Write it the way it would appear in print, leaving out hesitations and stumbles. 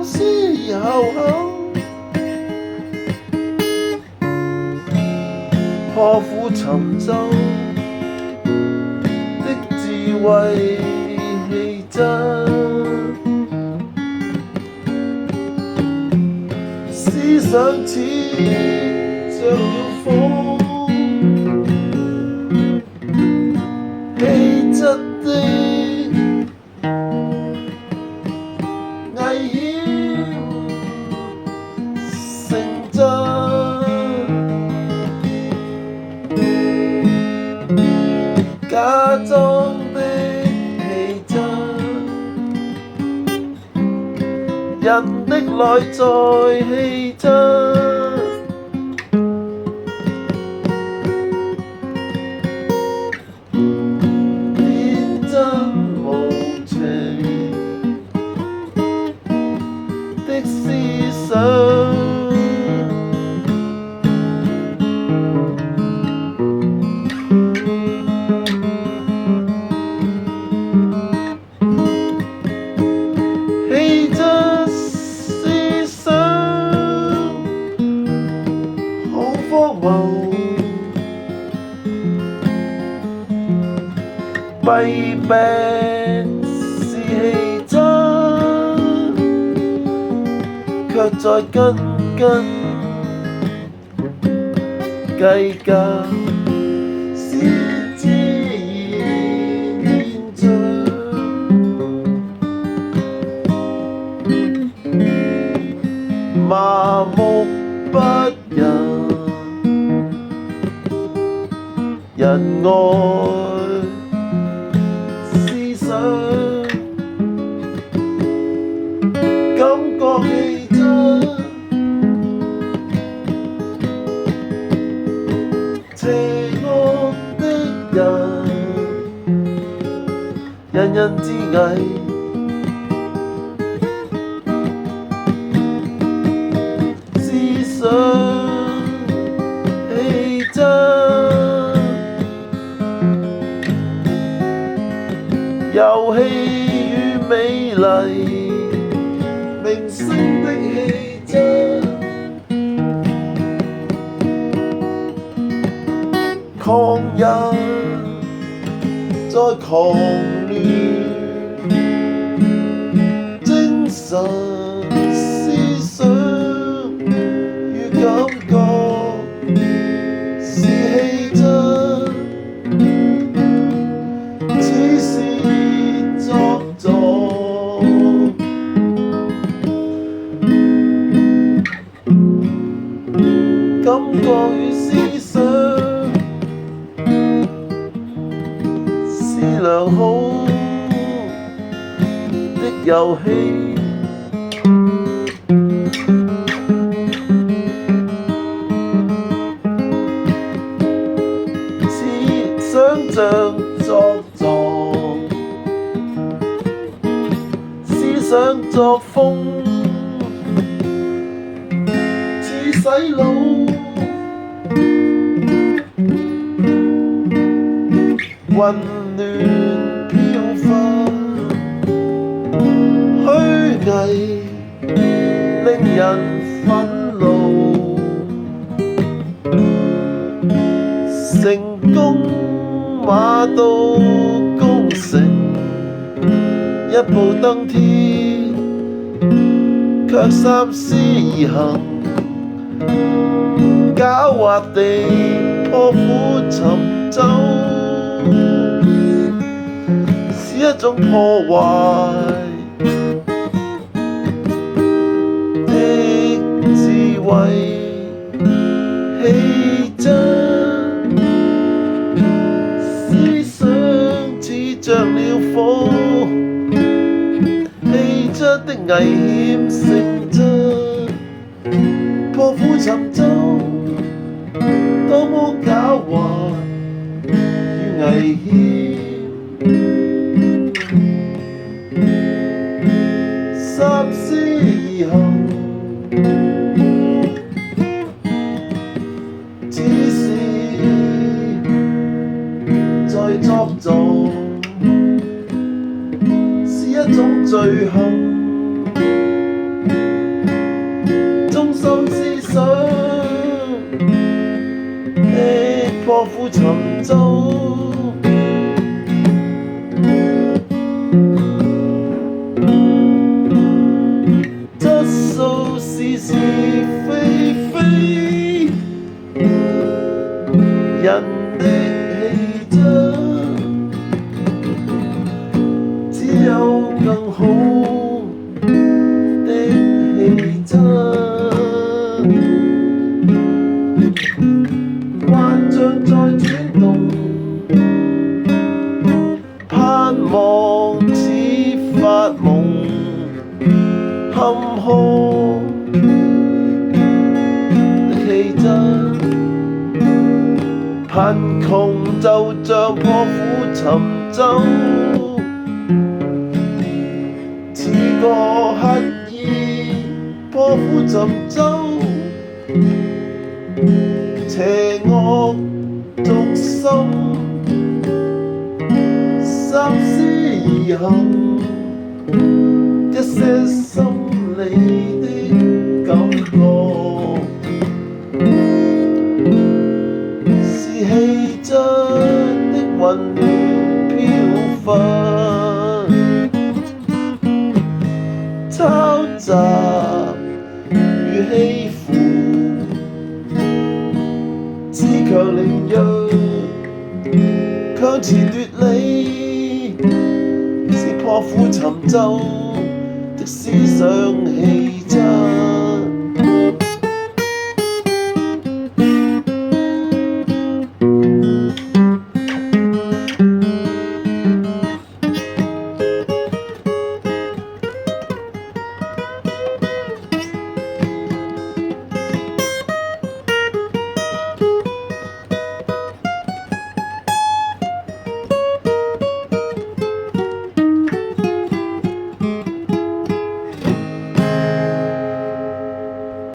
三思而後行，破釜沉舟的智慧氣質，思想似着了火，氣質的危險成真，假裝的氣質，人的內在氣質，天真無情的思想，氣質思想好荒謬，弊病是氣質，卻在斤斤計較，是自然現象，麻木不仁，仁愛思想，感覺氣質，邪惡的人，人人自危，思想氣質，遊戲與美麗，明星的氣質，狂人在狂亂，精神思想與感覺是氣質，只是作作，感覺與思想是良好的遊戲，似想像作狀，思想作風似洗腦，混亂飄忽，虛偽令人憤怒，成功馬到功成，一步登天，卻三思而行，狡猾地破釜沉舟，是一種破壞的智慧氣質，思想似着了火，氣質的危險性質，破釜沉舟，多麼狡猾與危險，三思而行，只是在作狀，是一種罪行。破釜沉舟。質素是是非非，人的氣質，只有更好的氣質。幻象在轉動，盼望似發夢，坎坷的氣質。貧窮就像破釜沉舟，似個乞兒破釜沉舟。邪惡軸心，三思而行，一些心理的感覺，是氣質的混亂飄忽，抄襲與欺負，恃強凌弱，強詞奪理，是破釜沉舟的思想氣質。